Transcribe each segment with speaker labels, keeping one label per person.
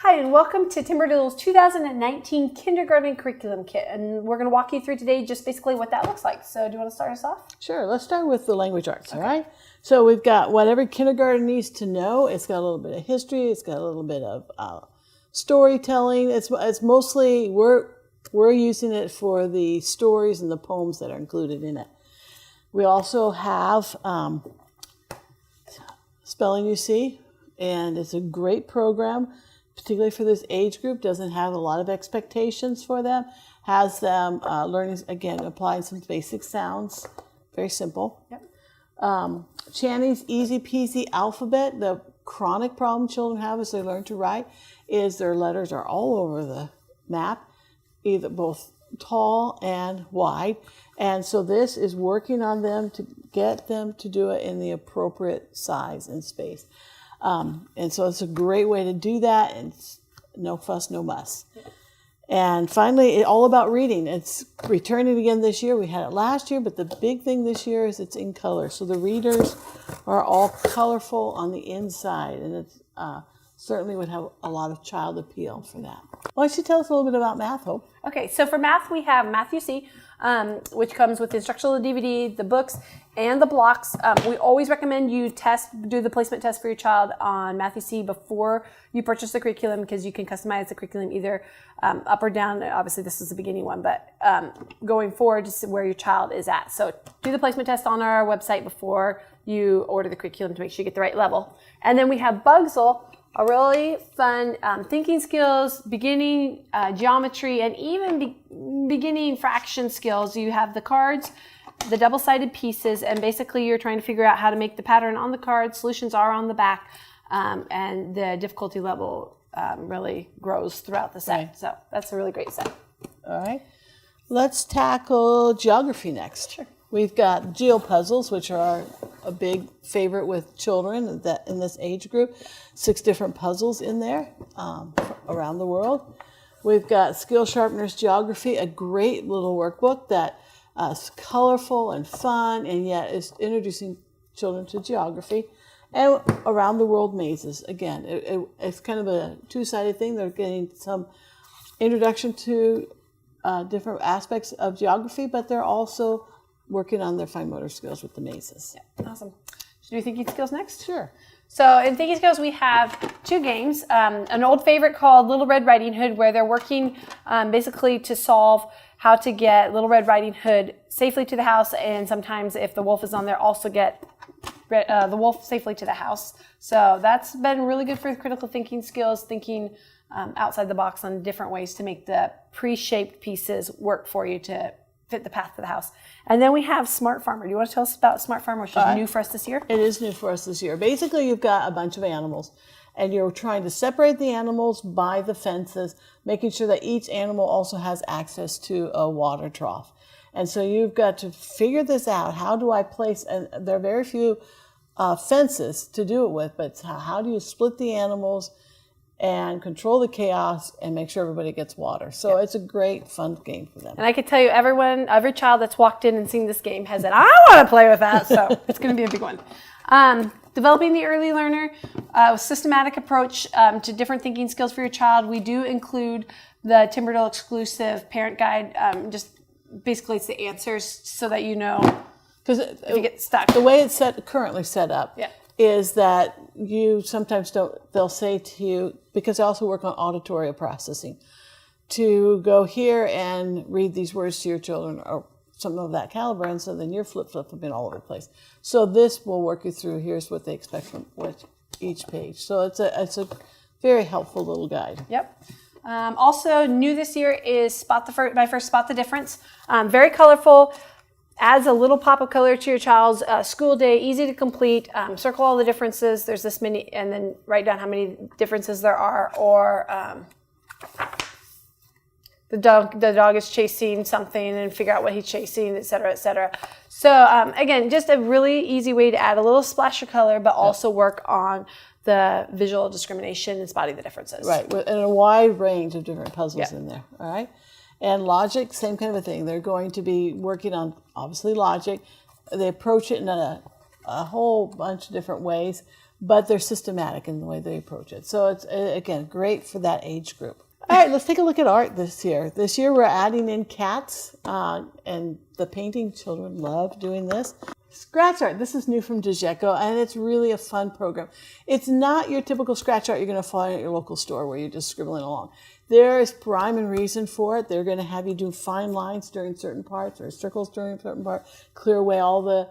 Speaker 1: Hi, and welcome to Timberdoodle's 2019 Kindergarten Curriculum Kit. And we're going to walk you through today just basically what that looks like. So do you want to start us off?
Speaker 2: Sure. Let's start with the language arts, all right? So we've got what every kindergarten needs to know. It's got a little bit of history. It's got a little bit of storytelling. It's mostly, we're using it for the stories and the poems that are included in it. We also have Spelling You See, and it's a great program, particularly for this age group. Doesn't have a lot of expectations for them. Has them learning, again, applying some basic sounds. Very simple.
Speaker 1: Yep.
Speaker 2: Channy's Easy Peasy Alphabet. The chronic problem children have as they learn to write is their letters are all over the map, either both tall and wide. And so this is working on them to get them to do it in the appropriate size and space. And so it's a great way to do that, and it's no fuss, no muss. Yeah. And finally, all about reading. It's returning again this year. We had it last year, but the big thing this year is it's in color. So the readers are all colorful on the inside, and it certainly would have a lot of child appeal for that. Why don't you tell us a little bit about math, Hope?
Speaker 1: Okay, so for math, we have Math You See, which comes with the instructional DVD, the books, and the blocks. We always recommend you do the placement test for your child on Math You See before you purchase the curriculum, because you can customize the curriculum either up or down. Obviously, this is the beginning one, but going forward, just where your child is at. So do the placement test on our website before you order the curriculum to make sure you get the right level. And then we have Bugsle, a really fun thinking skills, beginning geometry, and even beginning fraction skills. You have the cards, the double-sided pieces, and basically you're trying to figure out how to make the pattern on the card. Solutions are on the back, and the difficulty level really grows throughout the set. Right. So that's a really great set.
Speaker 2: All right. Let's tackle geography next. Sure. We've got GeoPuzzles, which are a big favorite with children that in this age group. 6 different puzzles in there around the world. We've got Skill Sharpeners Geography, a great little workbook that is colorful and fun, and yet is introducing children to geography. And Around the World Mazes. Again, it's kind of a two-sided thing. They're getting some introduction to different aspects of geography, but they're also working on their fine motor skills with the mazes.
Speaker 1: Yeah, awesome. Should we do thinking skills next?
Speaker 2: Sure.
Speaker 1: So in thinking skills, we have 2 games. An old favorite called Little Red Riding Hood, where they're working basically to solve how to get Little Red Riding Hood safely to the house, and sometimes if the wolf is on there, also get the wolf safely to the house. So that's been really good for critical thinking skills, thinking outside the box on different ways to make the pre-shaped pieces work for you to fit the path to the house. And then we have Smart Farmer. Do you want to tell us about Smart Farmer, which is new for us this year?
Speaker 2: It is new for us this year. Basically, you've got a bunch of animals, and you're trying to separate the animals by the fences, making sure that each animal also has access to a water trough. And so you've got to figure this out. How do I place, and there are very few fences to do it with, but how do you split the animals and control the chaos and make sure everybody gets water. So It's a great, fun game for them.
Speaker 1: And I can tell you, every child that's walked in and seen this game has said, I want to play with that. So it's going to be a big one. Developing the early learner, systematic approach to different thinking skills for your child. We do include the Timberdoodle exclusive parent guide. Just basically it's the answers so that you know
Speaker 2: because
Speaker 1: if you get stuck.
Speaker 2: The way it's currently set up.
Speaker 1: Yeah.
Speaker 2: Is that you sometimes they'll say to you, because I also work on auditory processing, to go here and read these words to your children or something of that caliber, and so then you're flip-flopping all over the place. So this will work you through, here's what they expect from each page. So it's a very helpful little guide.
Speaker 1: Yep. Also new this year is My First Spot the Difference. Very colorful. Adds a little pop of color to your child's school day, easy to complete. Circle all the differences. There's this many, and then write down how many differences there are. Or the dog is chasing something, and figure out what he's chasing, et cetera, et cetera. So again, just a really easy way to add a little splash of color, but also work on the visual discrimination and spotting the differences.
Speaker 2: Right, and a wide range of different puzzles in there. All right. And logic, same kind of a thing. They're going to be working on, obviously, logic. They approach it in a whole bunch of different ways, but they're systematic in the way they approach it. So it's, again, great for that age group. All right, let's take a look at art this year. This year we're adding in cats, and the painting children love doing this. Scratch art, this is new from Djeco, and it's really a fun program. It's not your typical scratch art you're going to find at your local store where you're just scribbling along. There is rhyme and reason for it. They're going to have you do fine lines during certain parts or circles during certain parts, clear away all the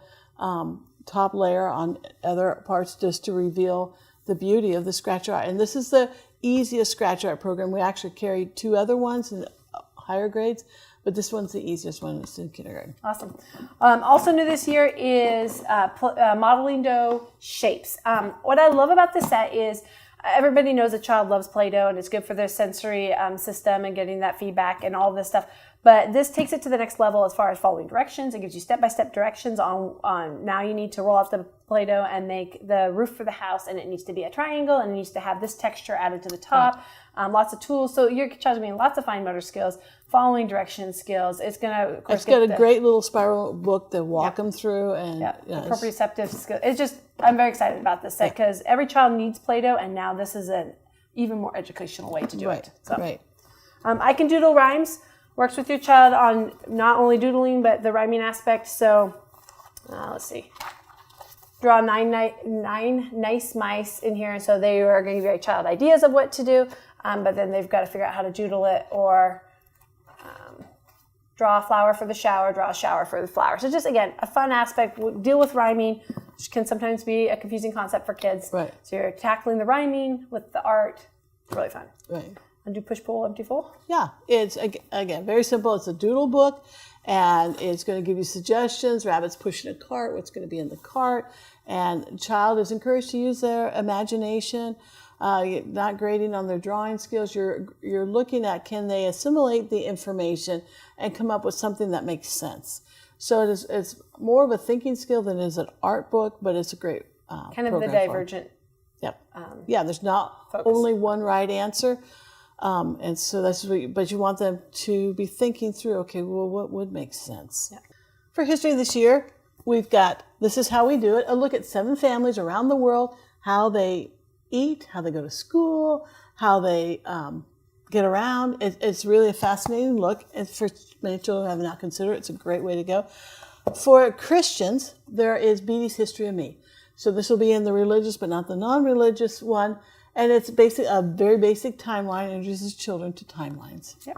Speaker 2: top layer on other parts just to reveal the beauty of the scratch art. And this is the easiest scratch art program. We actually carry 2 other ones in higher grades, but this one's the easiest one. It's in kindergarten.
Speaker 1: Awesome. Also new this year is modeling dough shapes. What I love about this set is everybody knows a child loves Play-Doh and it's good for their sensory system and getting that feedback and all this stuff. But this takes it to the next level as far as following directions. It gives you step-by-step directions on now you need to roll out the Play-Doh and make the roof for the house, and it needs to be a triangle, and it needs to have this texture added to the top. Lots of tools. So your child's getting lots of fine motor skills, following direction skills. It's going to, of course,
Speaker 2: it's got a great little spiral book to walk them through. And
Speaker 1: proprioceptive skills. It's just, I'm very excited about this set because every child needs Play-Doh, and now this is an even more educational way to do it. So,
Speaker 2: right.
Speaker 1: I Can Doodle Rhymes works with your child on not only doodling, but the rhyming aspect. So let's see. Draw nine nice mice in here. And so they are going to give your child ideas of what to do, but then they've got to figure out how to doodle it, or draw a flower for the shower, draw a shower for the flower. So just, again, a fun aspect. Deal with rhyming, which can sometimes be a confusing concept for kids.
Speaker 2: Right.
Speaker 1: So you're tackling the rhyming with the art. It's really fun.
Speaker 2: Right.
Speaker 1: Undo, push, pull, empty, full.
Speaker 2: Yeah, it's, again, very simple. It's a doodle book, and it's going to give you suggestions. Rabbits pushing a cart, what's going to be in the cart. And child is encouraged to use their imagination. You're not grading on their drawing skills. You're looking at, can they assimilate the information and come up with something that makes sense. So it's more of a thinking skill than it is an art book, but it's a great
Speaker 1: kind of the divergent.
Speaker 2: Yep. There's not
Speaker 1: focus.
Speaker 2: Only one right answer. And so that's but you want them to be thinking through, okay, well, what would make sense? Yeah. For history this year, we've got, this is how we do it, a look at 7 families around the world, how they eat, how they go to school, how they get around. It's really a fascinating look. And for many children who have not considered it, it's a great way to go. For Christians, there is Beatty's History of Me. So this will be in the religious, but not the non-religious one. And it's basically a very basic timeline, introduces children to timelines.
Speaker 1: Yeah.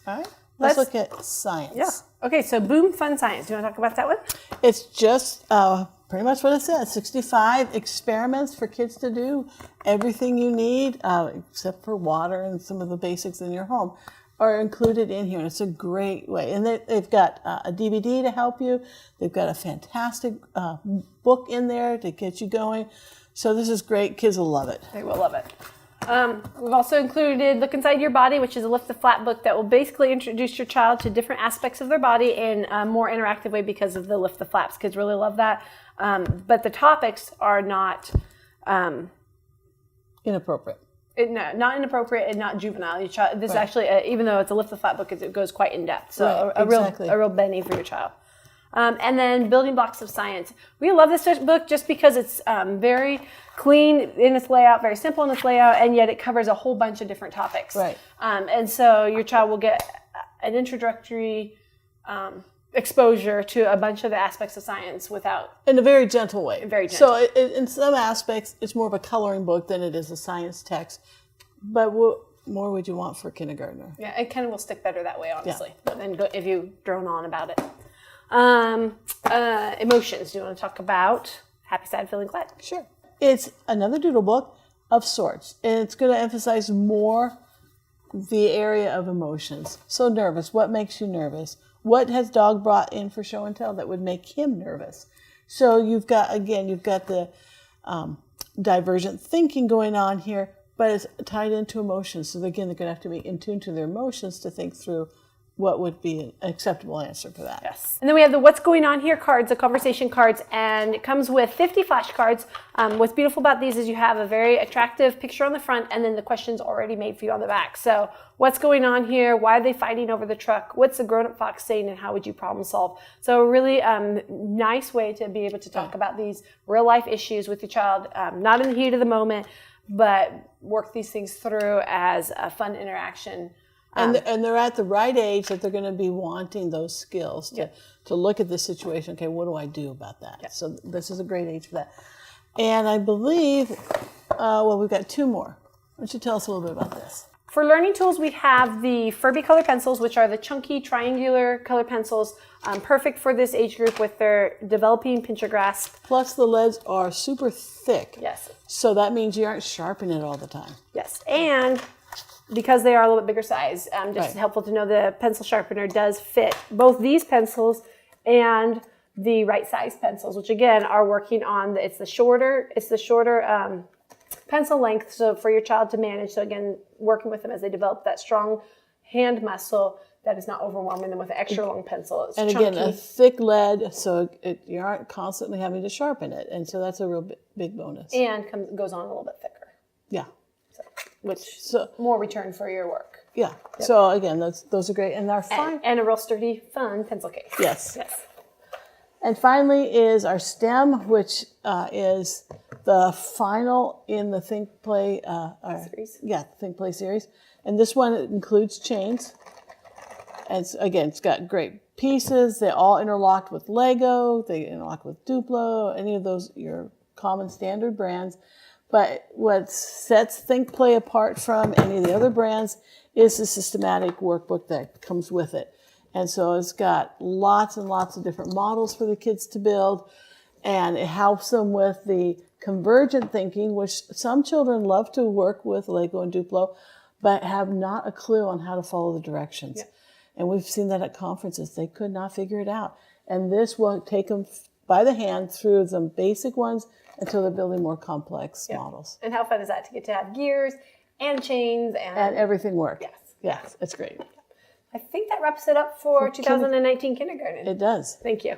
Speaker 2: All right. Let's look at science.
Speaker 1: Yeah. Okay, so Boom Fun Science. Do you want to talk about that one?
Speaker 2: It's just pretty much what it says. 65 experiments for kids to do. Everything you need, except for water and some of the basics in your home, are included in here. And it's a great way. And they've got a DVD to help you. They've got a fantastic book in there to get you going. So this is great. Kids will love it.
Speaker 1: They will love it. We've also included Look Inside Your Body, which is a lift the flap book that will basically introduce your child to different aspects of their body in a more interactive way because of the lift the flaps. Kids really love that. But the topics are not
Speaker 2: inappropriate.
Speaker 1: Not inappropriate and not juvenile. Your child, this is actually, even though it's a lift the flap book, it goes quite in depth. So a real Benny for your child. And then Building Blocks of Science. We love this book just because it's very clean in its layout, very simple in its layout, and yet it covers a whole bunch of different topics.
Speaker 2: Right.
Speaker 1: And so your child will get an introductory exposure to a bunch of the aspects of science without...
Speaker 2: In a very gentle way.
Speaker 1: Very gentle.
Speaker 2: So in some aspects, it's more of a coloring book than it is a science text. But what more would you want for a kindergartner?
Speaker 1: Yeah, it kind of will stick better that way, honestly, than if you drone on about it. Emotions. Do you want to talk about happy, sad, feeling, glad?
Speaker 2: Sure. It's another doodle book of sorts. And it's going to emphasize more the area of emotions. So nervous. What makes you nervous? What has dog brought in for show and tell that would make him nervous? So you've got the divergent thinking going on here, but it's tied into emotions. So again, they're going to have to be in tune to their emotions to think through what would be an acceptable answer for that.
Speaker 1: Yes. And then we have the What's Going On Here cards, the conversation cards, and it comes with 50 flashcards. What's beautiful about these is you have a very attractive picture on the front and then the questions already made for you on the back. So what's going on here? Why are they fighting over the truck? What's the grown-up fox saying and how would you problem solve? So a really nice way to be able to talk about these real life issues with your child, not in the heat of the moment, but work these things through as a fun interaction.
Speaker 2: And they're at the right age that they're going to be wanting those skills to look at the situation. Okay, what do I do about that? Yeah. So this is a great age for that. And I believe, we've got 2 more. Why don't you tell us a little bit about this?
Speaker 1: For learning tools, we have the Furby color pencils, which are the chunky triangular color pencils, perfect for this age group with their developing pincher grasp.
Speaker 2: Plus the leads are super thick.
Speaker 1: Yes.
Speaker 2: So that means you aren't sharpening it all the time.
Speaker 1: Yes. And because they are a little bit bigger size, just helpful to know the pencil sharpener does fit both these pencils and the right size pencils, which again are working on it's the shorter pencil length, so for your child to manage. So again, working with them as they develop that strong hand muscle that is not overwhelming them with an extra long pencil. It's
Speaker 2: and
Speaker 1: chunky.
Speaker 2: again, a thick lead, so you aren't constantly having to sharpen it, and so that's a real big bonus.
Speaker 1: And goes on a little bit thicker.
Speaker 2: Yeah.
Speaker 1: Which more return for your work.
Speaker 2: Yeah. Yep. So again, those are great, and they're fine.
Speaker 1: And a real sturdy, fun pencil case.
Speaker 2: Yes.
Speaker 1: Yes.
Speaker 2: And finally is our STEM, which is the final in the Think Play
Speaker 1: series.
Speaker 2: Yeah, Think Play series, and this one includes chains. And it's got great pieces. They all interlocked with Lego. They interlock with Duplo. Any of those your common standard brands. But what sets Think Play apart from any of the other brands is the systematic workbook that comes with it. And so it's got lots and lots of different models for the kids to build, and it helps them with the convergent thinking, which some children love to work with Lego and Duplo, but have not a clue on how to follow the directions. Yeah. And we've seen that at conferences. They could not figure it out. And this will take them by the hand through the basic ones until they're building more complex models.
Speaker 1: And how fun is that to get to have gears and chains and
Speaker 2: everything work?
Speaker 1: Yes.
Speaker 2: Yes, it's great.
Speaker 1: I think that wraps it up for 2019 kindergarten.
Speaker 2: It does.
Speaker 1: Thank you.